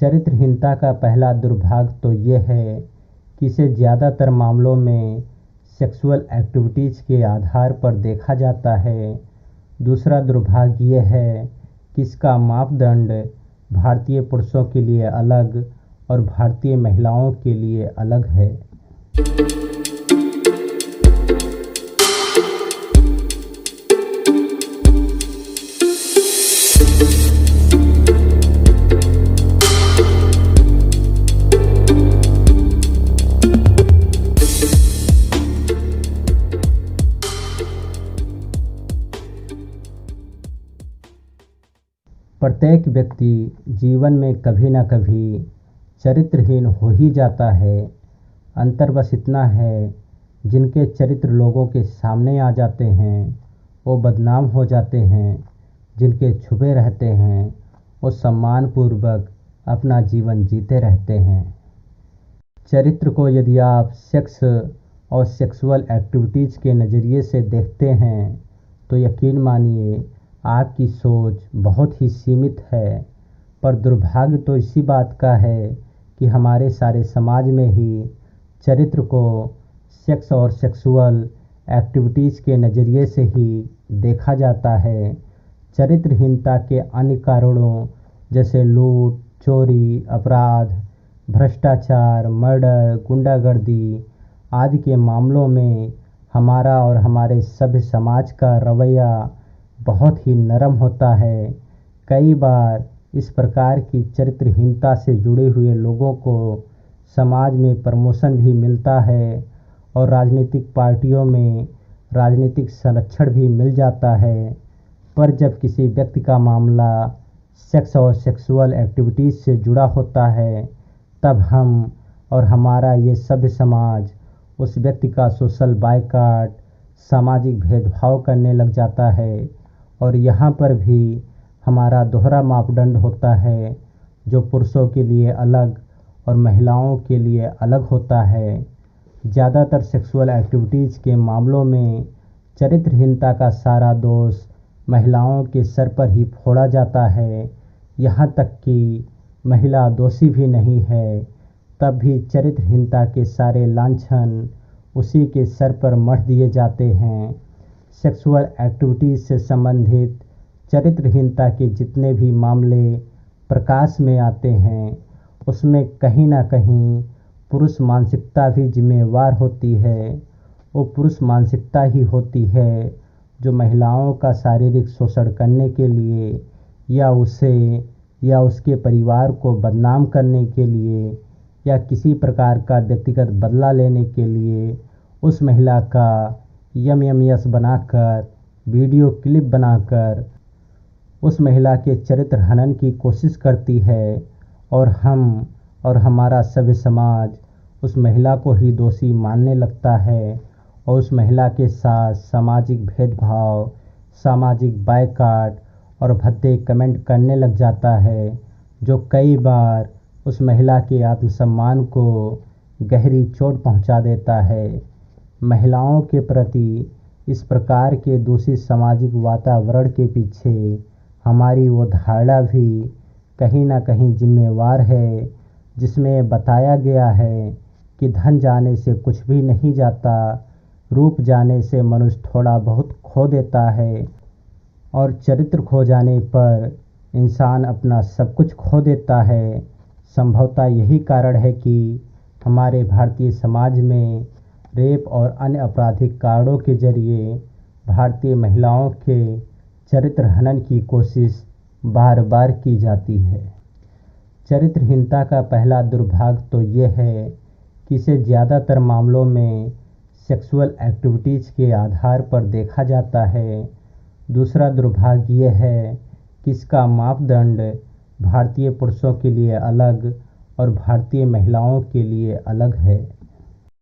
चरित्रहीनता का पहला दुर्भाग्य तो ये है कि इसे ज़्यादातर मामलों में सेक्सुअल एक्टिविटीज़ के आधार पर देखा जाता है। दूसरा दुर्भाग्य ये है कि इसका मापदंड भारतीय पुरुषों के लिए अलग और भारतीय महिलाओं के लिए अलग है। प्रत्येक व्यक्ति जीवन में कभी न कभी चरित्रहीन हो ही जाता है। अंतर बस इतना है, जिनके चरित्र लोगों के सामने आ जाते हैं वो बदनाम हो जाते हैं, जिनके छुपे रहते हैं वो सम्मानपूर्वक अपना जीवन जीते रहते हैं। चरित्र को यदि आप सेक्स और सेक्सुअल एक्टिविटीज़ के नज़रिए से देखते हैं तो यकीन मानिए आपकी सोच बहुत ही सीमित है। पर दुर्भाग्य तो इसी बात का है कि हमारे सारे समाज में ही चरित्र को सेक्स और सेक्सुअल एक्टिविटीज़ के नज़रिए से ही देखा जाता है। चरित्रहीनता के अन्य कारणों जैसे लूट, चोरी, अपराध, भ्रष्टाचार, मर्डर, गुंडागर्दी आदि के मामलों में हमारा और हमारे सभ्य समाज का रवैया बहुत ही नरम होता है। कई बार इस प्रकार की चरित्रहीनता से जुड़े हुए लोगों को समाज में प्रमोशन भी मिलता है और राजनीतिक पार्टियों में राजनीतिक संरक्षण भी मिल जाता है। पर जब किसी व्यक्ति का मामला सेक्स और सेक्सुअल एक्टिविटीज़ से जुड़ा होता है तब हम और हमारा ये सभ्य समाज उस व्यक्ति का सोशल बायकॉट, सामाजिक भेदभाव करने लग जाता है। और यहाँ पर भी हमारा दोहरा मापदंड होता है जो पुरुषों के लिए अलग और महिलाओं के लिए अलग होता है। ज़्यादातर सेक्सुअल एक्टिविटीज़ के मामलों में चरित्रहीनता का सारा दोष महिलाओं के सर पर ही फोड़ा जाता है। यहाँ तक कि महिला दोषी भी नहीं है तब भी चरित्रहीनता के सारे लांछन उसी के सर पर मढ़ दिए जाते हैं। सेक्सुअल एक्टिविटीज़ से संबंधित चरित्रहीनता के जितने भी मामले प्रकाश में आते हैं उसमें कहीं ना कहीं पुरुष मानसिकता भी जिम्मेवार होती है। वो पुरुष मानसिकता ही होती है जो महिलाओं का शारीरिक शोषण करने के लिए या उसे या उसके परिवार को बदनाम करने के लिए या किसी प्रकार का व्यक्तिगत बदला लेने के लिए उस महिला का यस बनाकर वीडियो क्लिप बनाकर उस महिला के चरित्र हनन की कोशिश करती है। और हम और हमारा सभ्य समाज उस महिला को ही दोषी मानने लगता है और उस महिला के साथ सामाजिक भेदभाव, सामाजिक बायकॉट और भद्दे कमेंट करने लग जाता है, जो कई बार उस महिला के आत्मसम्मान को गहरी चोट पहुंचा देता है। महिलाओं के प्रति इस प्रकार के दूषित सामाजिक वातावरण के पीछे हमारी वो धारणा भी कहीं ना कहीं जिम्मेवार है जिसमें बताया गया है कि धन जाने से कुछ भी नहीं जाता, रूप जाने से मनुष्य थोड़ा बहुत खो देता है और चरित्र खो जाने पर इंसान अपना सब कुछ खो देता है। संभवतः यही कारण है कि हमारे भारतीय समाज में रेप और अन्य आपराधिक कारणों के जरिए भारतीय महिलाओं के चरित्र हनन की कोशिश बार बार की जाती है। चरित्रहीनता का पहला दुर्भाग्य तो ये है कि इसे ज़्यादातर मामलों में सेक्सुअल एक्टिविटीज़ के आधार पर देखा जाता है। दूसरा दुर्भाग्य ये है कि इसका मापदंड भारतीय पुरुषों के लिए अलग और भारतीय महिलाओं के लिए अलग है।